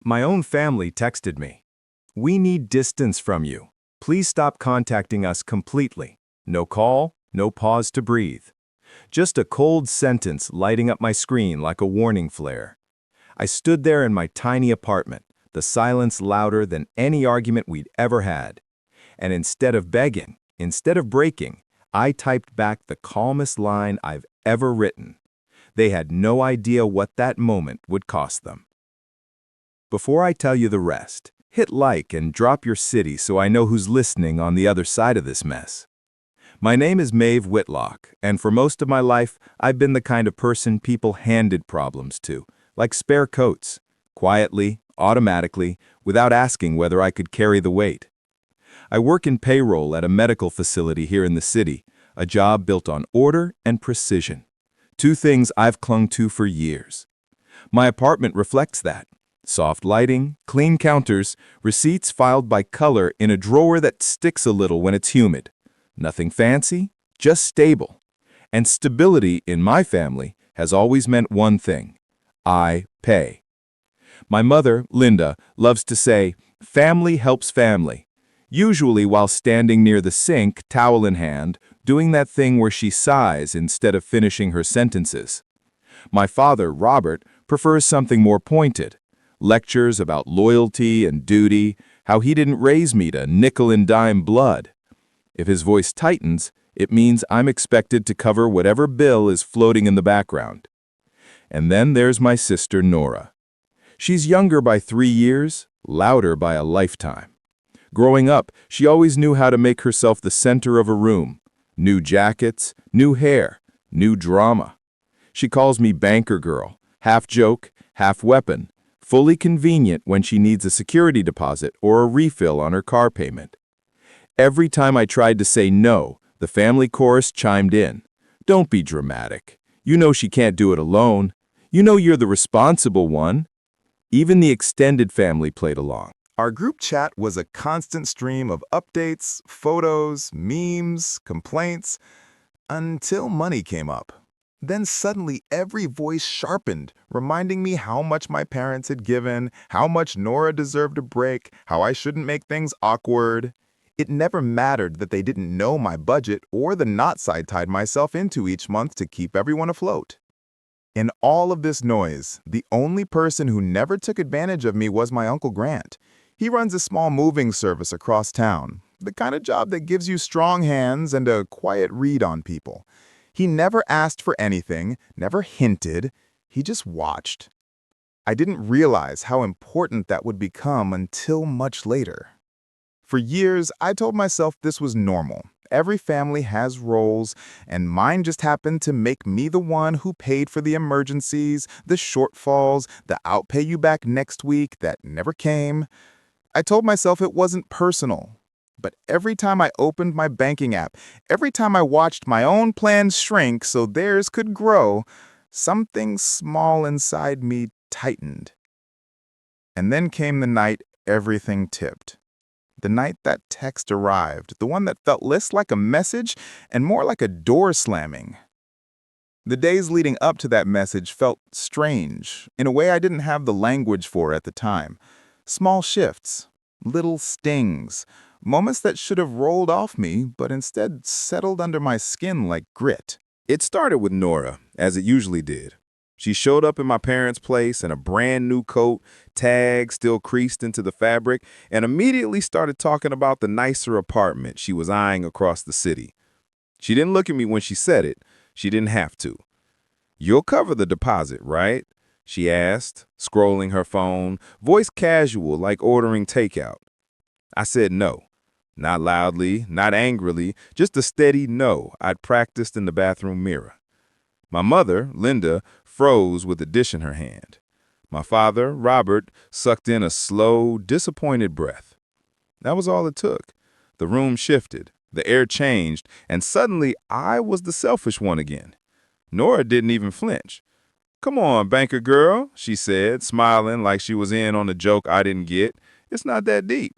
My own family texted me. We need distance from you. Please stop contacting us completely. No call, no pause to breathe. Just a cold sentence lighting up my screen like a warning flare. I stood there in my tiny apartment, the silence louder than any argument we'd ever had. And instead of begging, instead of breaking, I typed back the calmest line I've ever written. They had no idea what that moment would cost them. Before I tell you the rest, hit like and drop your city so I know who's listening on the other side of this mess. My name is Maeve Whitlock, and for most of my life, I've been the kind of person people handed problems to, like spare coats, quietly, automatically, without asking whether I could carry the weight. I work in payroll at a medical facility here in the city, a job built on order and precision. Two things I've clung to for years. My apartment reflects that. Soft lighting, clean counters, receipts filed by color in a drawer that sticks a little when it's humid. Nothing fancy, just stable. And stability in my family has always meant one thing: I pay. My mother, Linda, loves to say, "Family helps family," usually while standing near the sink, towel in hand, doing that thing where she sighs instead of finishing her sentences. My father, Robert, prefers something more pointed. Lectures about loyalty and duty, how he didn't raise me to nickel and dime blood. If his voice tightens, it means I'm expected to cover whatever bill is floating in the background. And then there's my sister Nora. She's younger by 3 years, louder by a lifetime. Growing up, she always knew how to make herself the center of a room. New jackets, new hair, new drama. She calls me banker girl, half joke, half weapon, fully convenient when she needs a security deposit or a refill on her car payment. Every time I tried to say no, the family chorus chimed in. "Don't be dramatic. You know she can't do it alone. You know you're the responsible one." Even the extended family played along. Our group chat was a constant stream of updates, photos, memes, complaints, until money came up. Then suddenly every voice sharpened, reminding me how much my parents had given, how much Nora deserved a break, how I shouldn't make things awkward. It never mattered that they didn't know my budget or the knots I tied myself into each month to keep everyone afloat. In all of this noise, the only person who never took advantage of me was my Uncle Grant. He runs a small moving service across town, the kind of job that gives you strong hands and a quiet read on people. He never asked for anything, never hinted, he just watched. I didn't realize how important that would become until much later. For years, I told myself this was normal. Every family has roles, and mine just happened to make me the one who paid for the emergencies, the shortfalls, the "I'll pay you back next week" that never came. I told myself it wasn't personal. But every time I opened my banking app, every time I watched my own plans shrink so theirs could grow, something small inside me tightened. And then came the night everything tipped. The night that text arrived, the one that felt less like a message and more like a door slamming. The days leading up to that message felt strange, in a way I didn't have the language for at the time. Small shifts, little stings, moments that should have rolled off me, but instead settled under my skin like grit. It started with Nora, as it usually did. She showed up in my parents' place in a brand new coat, tag still creased into the fabric, and immediately started talking about the nicer apartment she was eyeing across the city. She didn't look at me when she said it. She didn't have to. "You'll cover the deposit, right?" she asked, scrolling her phone, voice casual like ordering takeout. I said no. Not loudly, not angrily, just a steady no I'd practiced in the bathroom mirror. My mother, Linda, froze with a dish in her hand. My father, Robert, sucked in a slow, disappointed breath. That was all it took. The room shifted, the air changed, and suddenly I was the selfish one again. Nora didn't even flinch. "Come on, banker girl," she said, smiling like she was in on a joke I didn't get. "It's not that deep."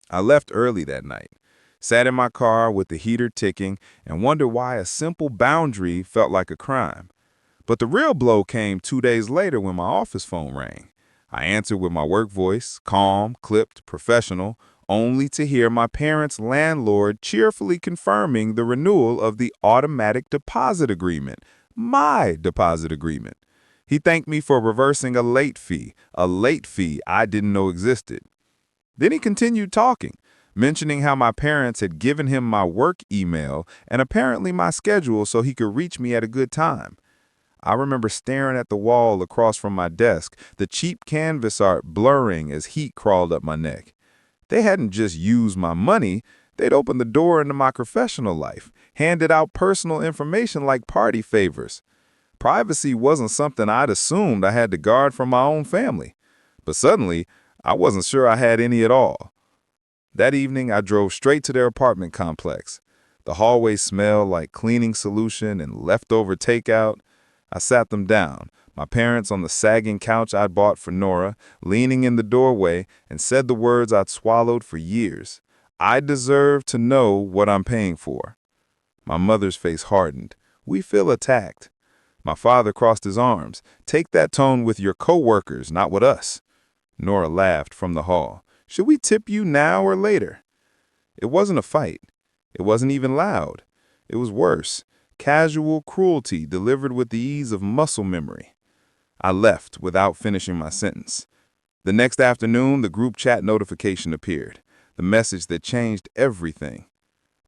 I left early that night, sat in my car with the heater ticking, and wondered why a simple boundary felt like a crime. But the real blow came 2 days later when my office phone rang. I answered with my work voice, calm, clipped, professional, only to hear my parents' landlord cheerfully confirming the renewal of the automatic deposit agreement, my deposit agreement. He thanked me for reversing a late fee I didn't know existed. Then he continued talking, mentioning how my parents had given him my work email and apparently my schedule so he could reach me at a good time. I remember staring at the wall across from my desk, the cheap canvas art blurring as heat crawled up my neck. They hadn't just used my money, they'd opened the door into my professional life, handed out personal information like party favors. Privacy wasn't something I'd assumed I had to guard from my own family. But suddenly, I wasn't sure I had any at all. That evening, I drove straight to their apartment complex. The hallway smelled like cleaning solution and leftover takeout. I sat them down, my parents on the sagging couch I'd bought for Nora, leaning in the doorway, and said the words I'd swallowed for years. I deserve to know what I'm paying for. My mother's face hardened. We feel attacked. My father crossed his arms. Take that tone with your coworkers, not with us. Nora laughed from the hall. Should we tip you now or later? It wasn't a fight. It wasn't even loud. It was worse. Casual cruelty delivered with the ease of muscle memory. I left without finishing my sentence. The next afternoon, the group chat notification appeared. The message that changed everything.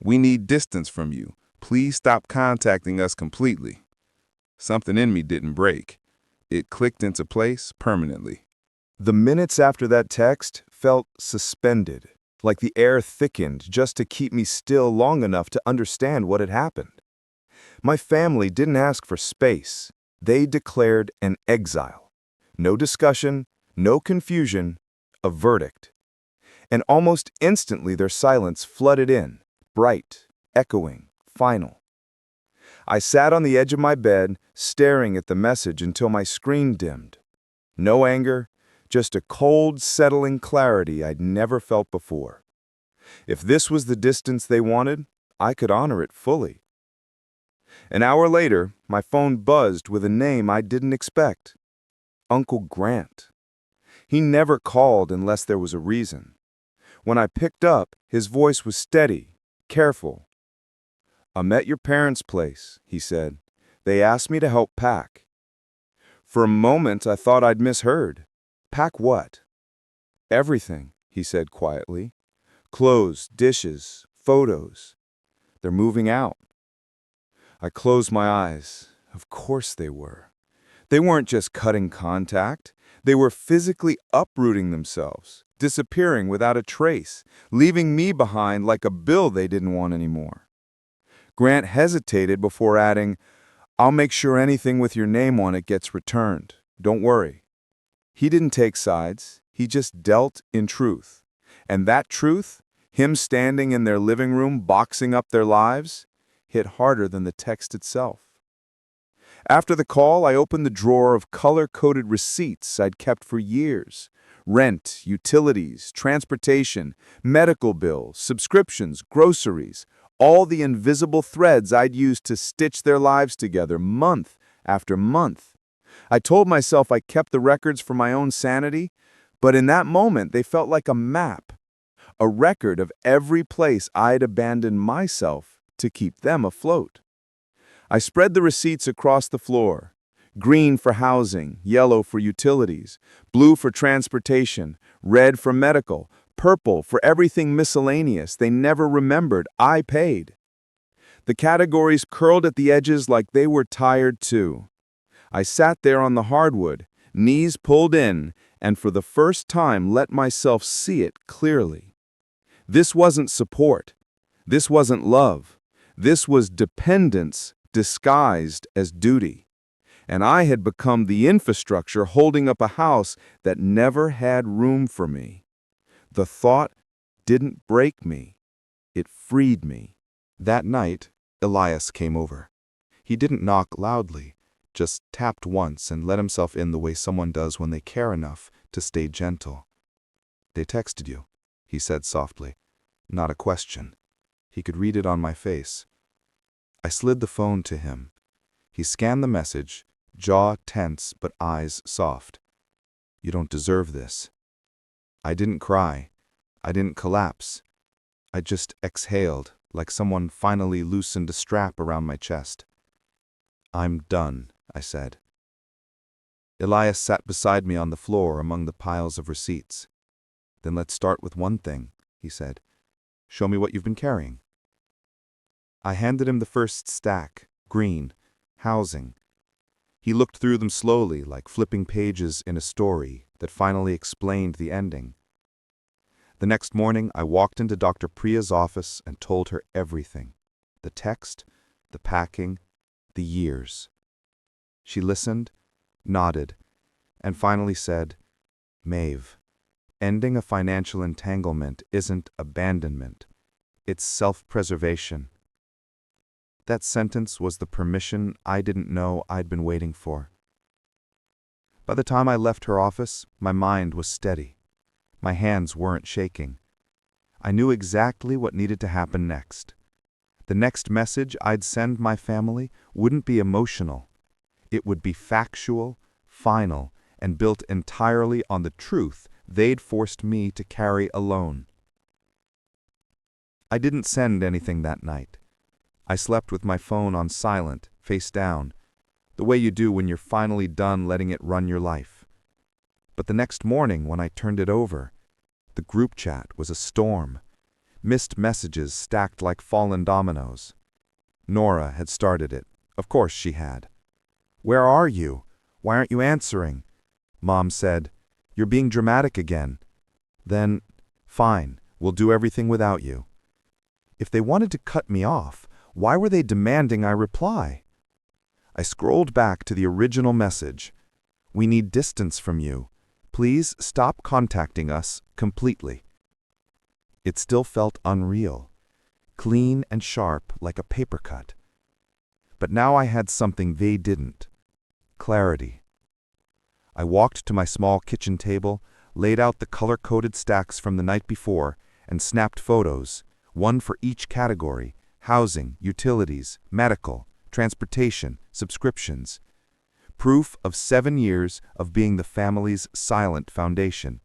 We need distance from you. Please stop contacting us completely. Something in me didn't break. It clicked into place permanently. The minutes after that text felt suspended, like the air thickened just to keep me still long enough to understand what had happened. My family didn't ask for space. They declared an exile. No discussion, no confusion, a verdict. And almost instantly their silence flooded in, bright, echoing, final. I sat on the edge of my bed, staring at the message until my screen dimmed. No anger, just a cold, settling clarity I'd never felt before. If this was the distance they wanted, I could honor it fully. An hour later, my phone buzzed with a name I didn't expect. Uncle Grant. He never called unless there was a reason. When I picked up, his voice was steady, careful. I'm at your parents' place, he said. They asked me to help pack. For a moment, I thought I'd misheard. Pack what? Everything, he said quietly. Clothes, dishes, photos. They're moving out. I closed my eyes. Of course they were. They weren't just cutting contact. They were physically uprooting themselves, disappearing without a trace, leaving me behind like a bill they didn't want anymore. Grant hesitated before adding, I'll make sure anything with your name on it gets returned. Don't worry. He didn't take sides. He just dealt in truth. And that truth, him standing in their living room boxing up their lives, hit harder than the text itself. After the call, I opened the drawer of color-coded receipts I'd kept for years. Rent, utilities, transportation, medical bills, subscriptions, groceries, all the invisible threads I'd used to stitch their lives together month after month. I told myself I kept the records for my own sanity, but in that moment they felt like a map, a record of every place I'd abandoned myself to keep them afloat. I spread the receipts across the floor. Green for housing, yellow for utilities, blue for transportation, red for medical, purple for everything miscellaneous they never remembered I paid. The categories curled at the edges like they were tired too. I sat there on the hardwood, knees pulled in, and for the first time let myself see it clearly. This wasn't support. This wasn't love. This was dependence disguised as duty. And I had become the infrastructure holding up a house that never had room for me. The thought didn't break me. It freed me. That night, Elias came over. He didn't knock loudly, just tapped once and let himself in the way someone does when they care enough to stay gentle. They texted you, he said softly. Not a question. He could read it on my face. I slid the phone to him. He scanned the message, jaw tense but eyes soft. You don't deserve this." I didn't cry. I didn't collapse. I just exhaled, like someone finally loosened a strap around my chest. "I'm done," I said. Elias sat beside me on the floor among the piles of receipts. "Then let's start with one thing," he said. "Show me what you've been carrying." I handed him the first stack, green, housing. He looked through them slowly, like flipping pages in a story that finally explained the ending. The next morning, I walked into Dr. Priya's office and told her everything. The text, the packing, the years. She listened, nodded, and finally said, "Maeve, ending a financial entanglement isn't abandonment. It's self-preservation." That sentence was the permission I didn't know I'd been waiting for. By the time I left her office, my mind was steady. My hands weren't shaking. I knew exactly what needed to happen next. The next message I'd send my family wouldn't be emotional. It would be factual, final, and built entirely on the truth they'd forced me to carry alone. I didn't send anything that night. I slept with my phone on silent, face down, the way you do when you're finally done letting it run your life. But the next morning, when I turned it over, the group chat was a storm. Missed messages stacked like fallen dominoes. Nora had started it. Of course she had. "Where are you? Why aren't you answering?" Mom said, "You're being dramatic again." Then, "Fine, we'll do everything without you." If they wanted to cut me off, why were they demanding I reply? I scrolled back to the original message. "We need distance from you. Please stop contacting us completely." It still felt unreal, clean and sharp like a paper cut. But now I had something they didn't. Clarity. I walked to my small kitchen table, laid out the color-coded stacks from the night before, and snapped photos, one for each category: housing, utilities, medical, transportation, subscriptions. Proof of 7 years of being the family's silent foundation.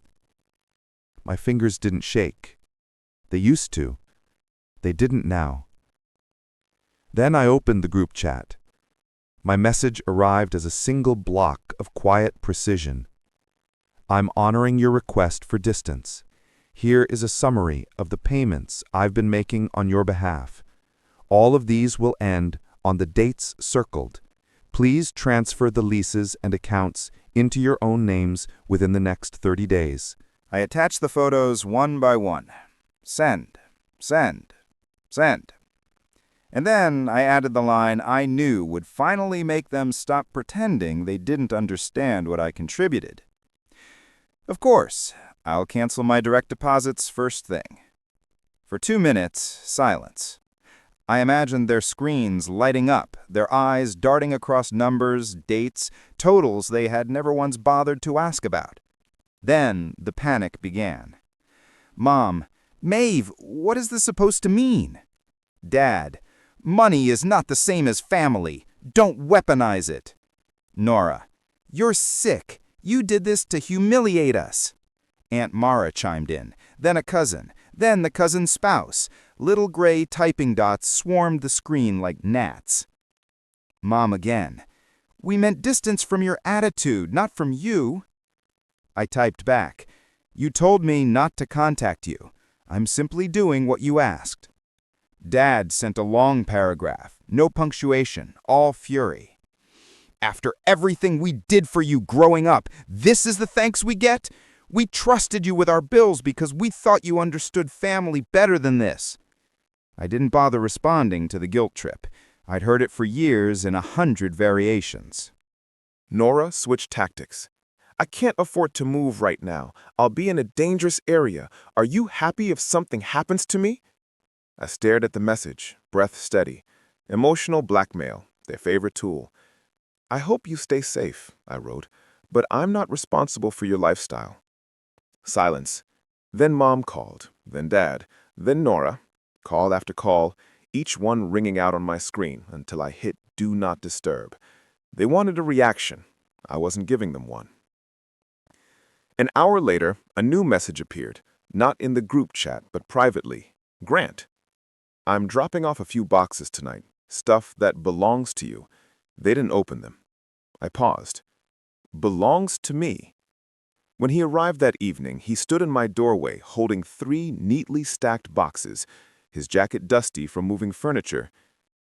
My fingers didn't shake. They used to. They didn't now. Then I opened the group chat. My message arrived as a single block of quiet precision. "I'm honoring your request for distance. Here is a summary of the payments I've been making on your behalf. All of these will end on the dates circled. Please transfer the leases and accounts into your own names within the next 30 days. I attached the photos one by one. Send, send, send. And then I added the line I knew would finally make them stop pretending they didn't understand what I contributed. Of course, I'll cancel my direct deposits first thing. For 2 minutes, silence. I imagined their screens lighting up, their eyes darting across numbers, dates, totals they had never once bothered to ask about. Then the panic began. Mom, Maeve, what is this supposed to mean? Dad, money is not the same as family. Don't weaponize it. Nora, you're sick. You did this to humiliate us. Aunt Mara chimed in, then a cousin, then the cousin's spouse. Little gray typing dots swarmed the screen like gnats. Mom again. We meant distance from your attitude, not from you. I typed back. You told me not to contact you. I'm simply doing what you asked. Dad sent a long paragraph, no punctuation, all fury. After everything we did for you growing up, this is the thanks we get? We trusted you with our bills because we thought you understood family better than this. I didn't bother responding to the guilt trip. I'd heard it for years in 100 variations. Nora switched tactics. "I can't afford to move right now. I'll be in a dangerous area. Are you happy if something happens to me?" I stared at the message, breath steady. Emotional blackmail, their favorite tool. "I hope you stay safe," I wrote, "but I'm not responsible for your lifestyle." Silence. Then Mom called, then Dad, then Nora. Call after call, each one ringing out on my screen until I hit Do Not Disturb. They wanted a reaction. I wasn't giving them one. An hour later, a new message appeared, not in the group chat, but privately. Grant, I'm dropping off a few boxes tonight, stuff that belongs to you. They didn't open them. I paused. Belongs to me. When he arrived that evening, he stood in my doorway holding 3 neatly stacked boxes, his jacket dusty from moving furniture.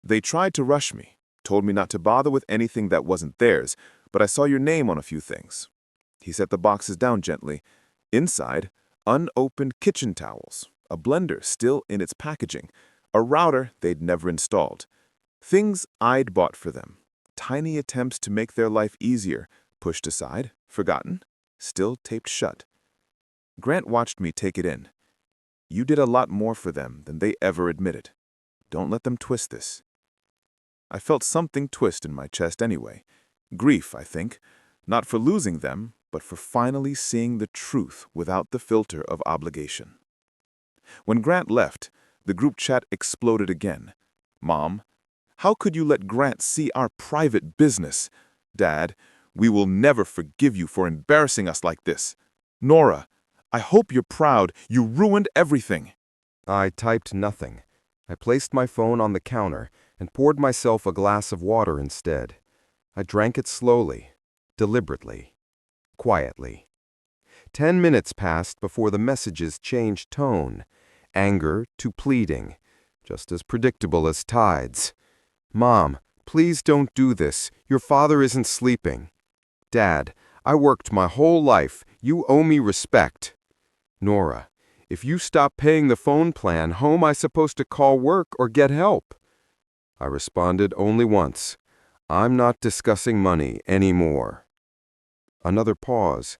They tried to rush me, told me not to bother with anything that wasn't theirs, but I saw your name on a few things. He set the boxes down gently. Inside, unopened kitchen towels, a blender still in its packaging, a router they'd never installed. Things I'd bought for them. Tiny attempts to make their life easier, pushed aside, forgotten, still taped shut. Grant watched me take it in. You did a lot more for them than they ever admitted. Don't let them twist this. I felt something twist in my chest anyway. Grief, I think, not for losing them, but for finally seeing the truth without the filter of obligation. When Grant left, the group chat exploded again. Mom, how could you let Grant see our private business? Dad, we will never forgive you for embarrassing us like this. Nora, I hope you're proud. You ruined everything. I typed nothing. I placed my phone on the counter and poured myself a glass of water instead. I drank it slowly, deliberately, quietly. 10 minutes passed before the messages changed tone, anger to pleading, just as predictable as tides. Mom, please don't do this. Your father isn't sleeping. Dad, I worked my whole life. You owe me respect. Nora, if you stop paying the phone plan, home I supposed to call work or get help? I responded only once. I'm not discussing money anymore. Another pause.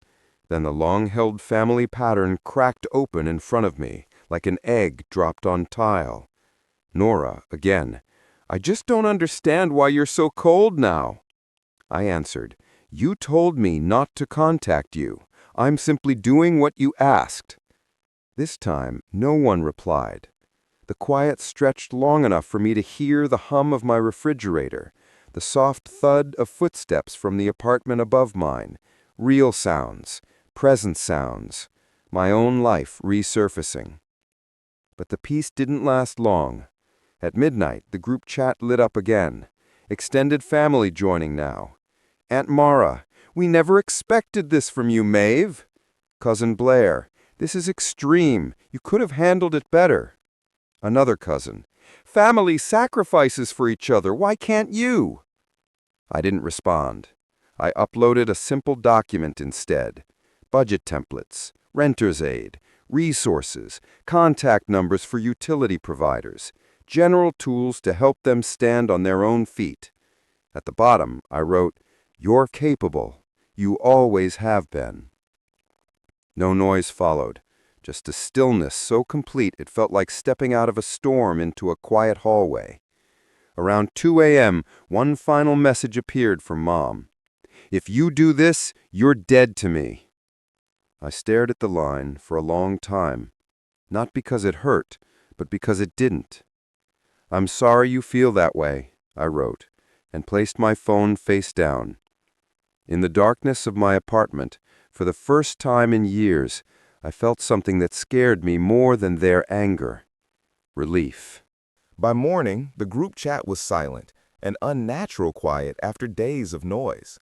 Then the long-held family pattern cracked open in front of me, like an egg dropped on tile. Nora, again, I just don't understand why you're so cold now. I answered, you told me not to contact you. I'm simply doing what you asked. This time, no one replied. The quiet stretched long enough for me to hear the hum of my refrigerator, the soft thud of footsteps from the apartment above mine, real sounds, present sounds, my own life resurfacing. But the peace didn't last long. At midnight, the group chat lit up again. Extended family joining now. Aunt Mara, we never expected this from you, Maeve. Cousin Blair, this is extreme. You could have handled it better. Another cousin, family sacrifices for each other. Why can't you? I didn't respond. I uploaded a simple document instead. Budget templates, renter's aid, resources, contact numbers for utility providers, general tools to help them stand on their own feet. At the bottom, I wrote, you're capable. You always have been. No noise followed, just a stillness so complete it felt like stepping out of a storm into a quiet hallway. Around 2 a.m., one final message appeared from Mom. If you do this, you're dead to me. I stared at the line for a long time, not because it hurt, but because it didn't. I'm sorry you feel that way, I wrote, and placed my phone face down. In the darkness of my apartment, for the first time in years, I felt something that scared me more than their anger. Relief. By morning, the group chat was silent, an unnatural quiet after days of noise.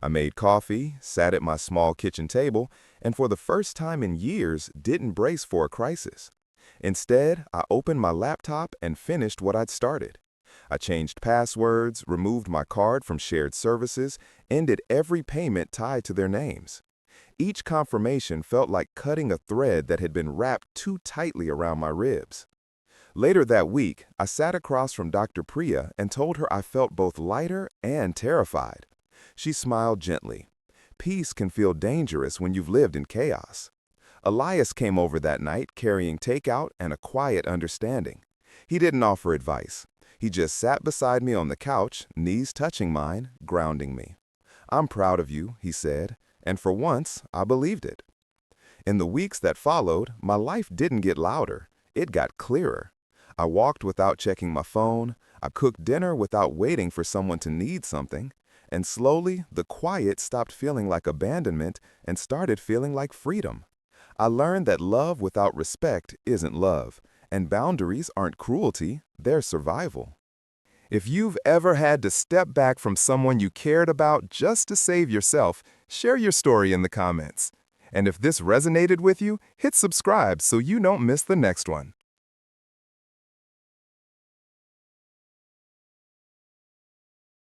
I made coffee, sat at my small kitchen table, and for the first time in years, didn't brace for a crisis. Instead, I opened my laptop and finished what I'd started. I changed passwords, removed my card from shared services, ended every payment tied to their names. Each confirmation felt like cutting a thread that had been wrapped too tightly around my ribs. Later that week, I sat across from Dr. Priya and told her I felt both lighter and terrified. She smiled gently. Peace can feel dangerous when you've lived in chaos. Elias came over that night carrying takeout and a quiet understanding. He didn't offer advice. He just sat beside me on the couch, knees touching mine, grounding me. I'm proud of you, he said, and for once, I believed it. In the weeks that followed, my life didn't get louder. It got clearer. I walked without checking my phone. I cooked dinner without waiting for someone to need something. And slowly, the quiet stopped feeling like abandonment and started feeling like freedom. I learned that love without respect isn't love, and boundaries aren't cruelty, they're survival. If you've ever had to step back from someone you cared about just to save yourself, share your story in the comments. And if this resonated with you, hit subscribe so you don't miss the next one.